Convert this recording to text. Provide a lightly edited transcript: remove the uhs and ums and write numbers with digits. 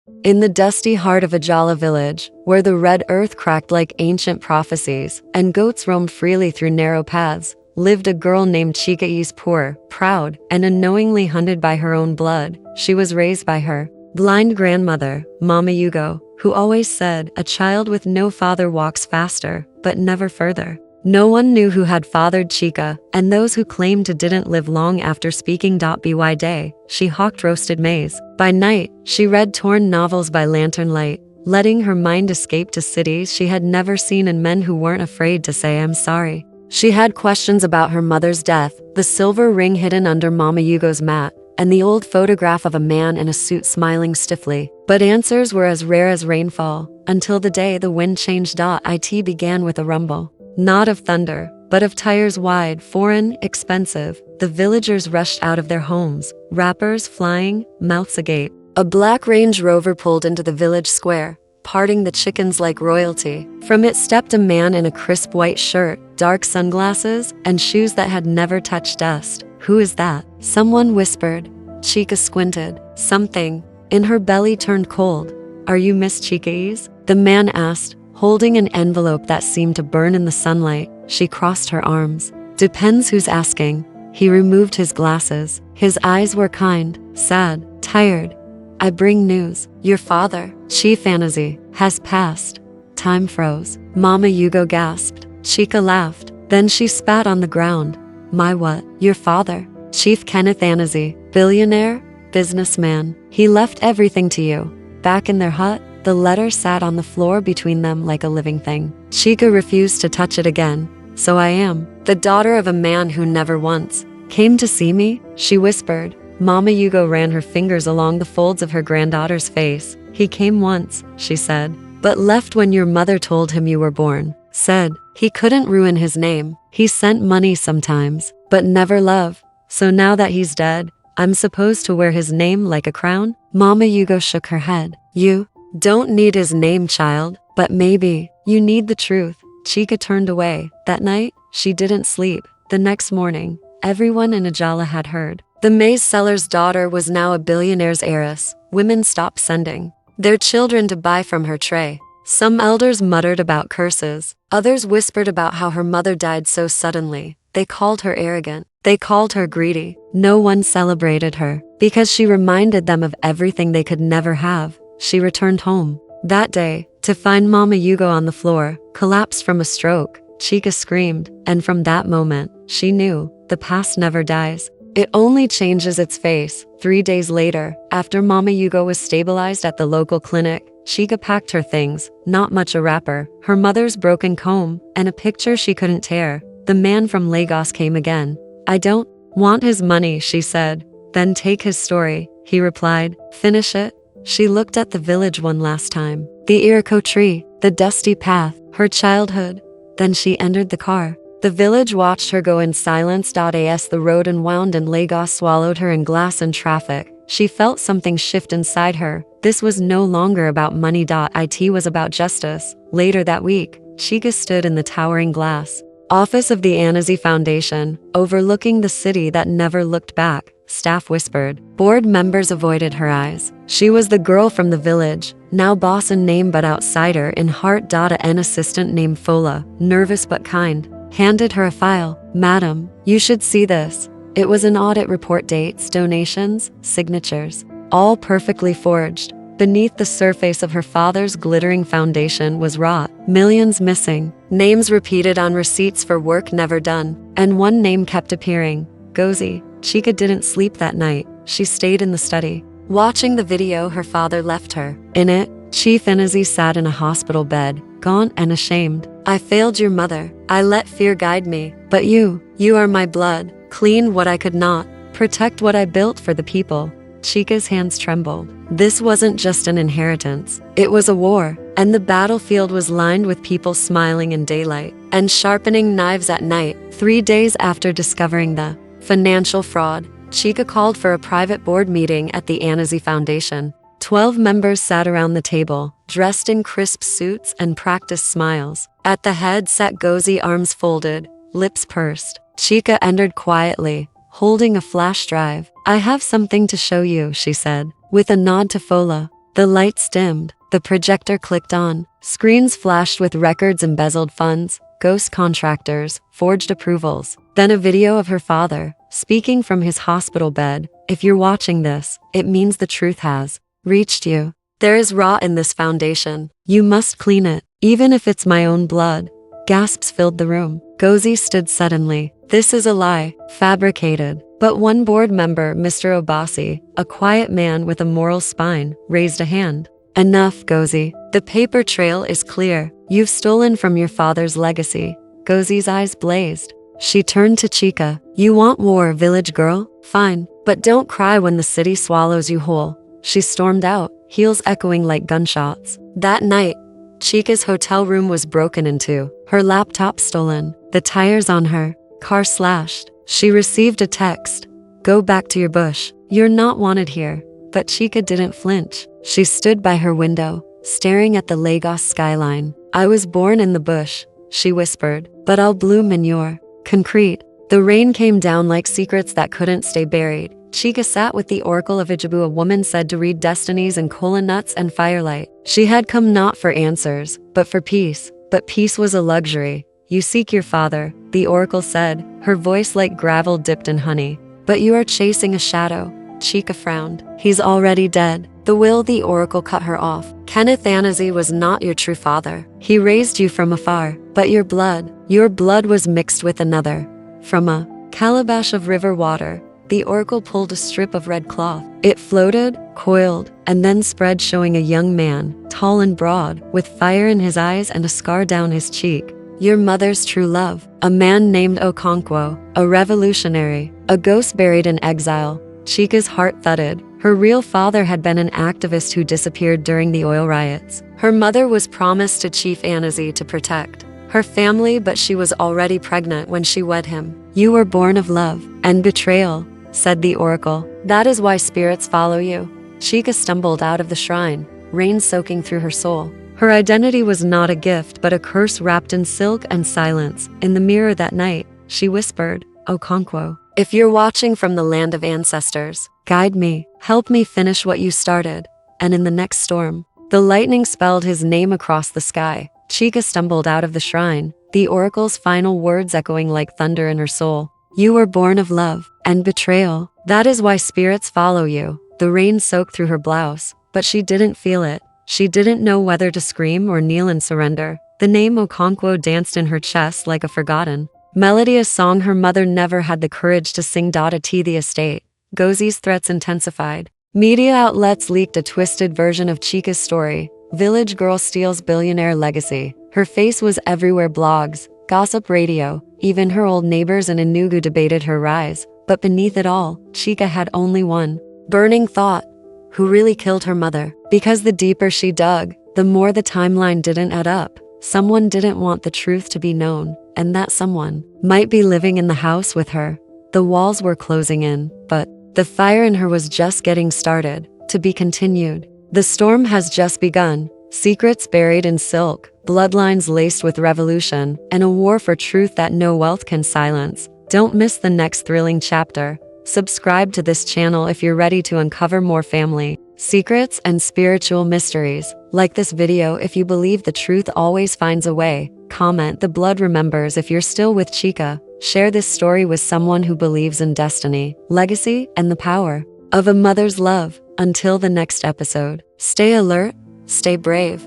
In the dusty heart of Ajala village, where the red earth cracked like ancient prophecies, and goats roamed freely through narrow paths, lived a girl named Chika Eze, poor, proud, and unknowingly hunted by her own blood. She was raised by her blind grandmother, Mama Yugo, who always said, "A child with no father walks faster, but never further." No one knew who had fathered Chika, and those who claimed to didn't live long after speaking. By day, she hawked roasted maize. By night, she read torn novels by lantern light, letting her mind escape to cities she had never seen and men who weren't afraid to say "I'm sorry." She had questions about her mother's death, the silver ring hidden under Mama Yugo's mat, and the old photograph of a man in a suit smiling stiffly. But answers were as rare as rainfall, until the day the wind changed. It began with a rumble. Not of thunder, but of tires wide, foreign, expensive. The villagers rushed out of their homes, wrappers flying, mouths agape. A black Range Rover pulled into the village square, parting the chickens like royalty. From it stepped a man in a crisp white shirt, dark sunglasses, and shoes that had never touched dust. "Who is that?" someone whispered. Chika squinted. Something in her belly turned cold. "Are you Miss Chika Eze?" the man asked, holding an envelope that seemed to burn in the sunlight. She crossed her arms. "Depends who's asking." He removed his glasses. His eyes were kind, sad, tired. "I bring news. Your father, Chief Eze, has passed." Time froze. Mama Yugo gasped. Chika laughed. Then she spat on the ground. "My what? Your father? Chief Kenneth Eze, billionaire, businessman. He left everything to you." Back in their hut, the letter sat on the floor between them like a living thing. Chika refused to touch it again. "So I am the daughter of a man who never once came to see me?" she whispered. Mama Yugo ran her fingers along the folds of her granddaughter's face. "He came once," she said, "but left when your mother told him you were born. Said he couldn't ruin his name. He sent money sometimes, but never love. So now that he's dead, I'm supposed to wear his name like a crown?" Mama Yugo shook her head. "You don't need his name, child, but maybe you need the truth." Chika turned away. That night, she didn't sleep. The next morning, everyone in Ajala had heard. The maize seller's daughter was now a billionaire's heiress. Women stopped sending their children to buy from her tray. Some elders muttered about curses. Others whispered about how her mother died so suddenly. They called her arrogant. They called her greedy. No one celebrated her, because she reminded them of everything they could never have. She returned home that day to find Mama Yugo on the floor, collapsed from a stroke. Chika screamed, and from that moment, she knew the past never dies. It only changes its face. 3 days later, after Mama Yugo was stabilized at the local clinic, Chika packed her things, not much a wrapper, her mother's broken comb, and a picture she couldn't tear. The man from Lagos came again. "I don't want his money," she said. "Then take his story," he replied. "Finish it." She looked at the village one last time. The iroko tree, the dusty path, her childhood. Then she entered the car. The village watched her go in silence. As the road unwound and Lagos swallowed her in glass and traffic, she felt something shift inside her. This was no longer about money. It was about justice. Later that week, Chika stood in the towering glass office of the Eze Foundation, overlooking the city that never looked back. Staff whispered. Board members avoided her eyes. She was the girl from the village, now boss in name but outsider in heart. An assistant named Fola, nervous but kind, handed her a file. "Madam, you should see this." It was an audit report, dates, donations, signatures, all perfectly forged. Beneath the surface of her father's glittering foundation was rot, millions missing, names repeated on receipts for work never done, and one name kept appearing, Gozi. Chika didn't sleep that night. She stayed in the study, watching the video her father left her. In it, Chief Eze sat in a hospital bed, gaunt and ashamed. "I failed your mother. I let fear guide me. But you are my blood. Clean what I could not. Protect what I built for the people." Chika's hands trembled. This wasn't just an inheritance. It was a war, and the battlefield was lined with people smiling in daylight and sharpening knives at night. 3 days after discovering the financial fraud, Chika called for a private board meeting at the Eze Foundation. 12 members sat around the table, dressed in crisp suits and practiced smiles. At the head sat Gozi, arms folded, lips pursed. Chika entered quietly, holding a flash drive. "I have something to show you," she said, with a nod to Fola. The lights dimmed. The projector clicked on. Screens flashed with records, embezzled funds, ghost contractors, forged approvals. Then a video of her father, speaking from his hospital bed. If you're watching this, it means the truth has reached you. There is rot in this foundation. You must clean it, even if it's my own blood. Gasps filled the room. Gozi stood suddenly. This is a lie, fabricated. But one board member, Mr. Obasi, a quiet man with a moral spine, raised a hand. Enough, Gozi. The paper trail is clear. You've stolen from your father's legacy. Gozi's eyes blazed. She turned to Chika. You want war, village girl? Fine, but don't cry when the city swallows you whole. She stormed out, heels echoing like gunshots. That night, Chika's hotel room was broken into, her laptop stolen, the tires on her car slashed. She received a text. Go back to your bush. You're not wanted here. But Chika didn't flinch. She stood by her window, staring at the Lagos skyline. I was born in the bush, she whispered, but I'll bloom in your concrete. The rain came down like secrets that couldn't stay buried. Chika sat with the Oracle of Ijebu, a woman said to read destinies in kola nuts and firelight. She had come not for answers, but for peace. But peace was a luxury. You seek your father, the Oracle said, her voice like gravel dipped in honey. But you are chasing a shadow. Chika frowned. He's already dead. The Oracle cut her off. Kenneth Anazi was not your true father. He raised you from afar, but your blood was mixed with another. From a calabash of river water, the Oracle pulled a strip of red cloth. It floated, coiled, and then spread, showing a young man, tall and broad, with fire in his eyes and a scar down his cheek. Your mother's true love, a man named Okonkwo, a revolutionary, a ghost buried in exile. Chika's heart thudded. Her real father had been an activist who disappeared during the oil riots. Her mother was promised to Chief Anazi to protect her family, but she was already pregnant when she wed him. You were born of love and betrayal, said the Oracle. That is why spirits follow you. Chika stumbled out of the shrine, rain soaking through her soul. Her identity was not a gift, but a curse wrapped in silk and silence. In the mirror that night, she whispered, Okonkwo, if you're watching from the land of ancestors, guide me, help me finish what you started. And in the next storm, the lightning spelled his name across the sky. Chika stumbled out of the shrine, the Oracle's final words echoing like thunder in her soul. You were born of love and betrayal. That is why spirits follow you. The rain soaked through her blouse, but she didn't feel it. She didn't know whether to scream or kneel in surrender. The name Okonkwo danced in her chest like a forgotten melody, a song her mother never had the courage to sing. At the estate, Gozi's threats intensified. Media outlets leaked a twisted version of Chika's story. Village girl steals billionaire legacy. Her face was everywhere. Blogs, gossip radio, even her old neighbors in Enugu debated her rise. But beneath it all, Chika had only one burning thought. Who really killed her mother? Because the deeper she dug, the more the timeline didn't add up. Someone didn't want the truth to be known, and that someone might be living in the house with her. The walls were closing in, but the fire in her was just getting started. To be continued. The storm has just begun. Secrets buried in silk, bloodlines laced with revolution, and a war for truth that no wealth can silence. Don't miss the next thrilling chapter. Subscribe to this channel if you're ready to uncover more family secrets and spiritual mysteries. Like this video if you believe the truth always finds a way. Comment the blood remembers if you're still with Chika. Share this story with someone who believes in destiny, legacy, and the power of a mother's love. Until the next episode, stay alert, stay brave,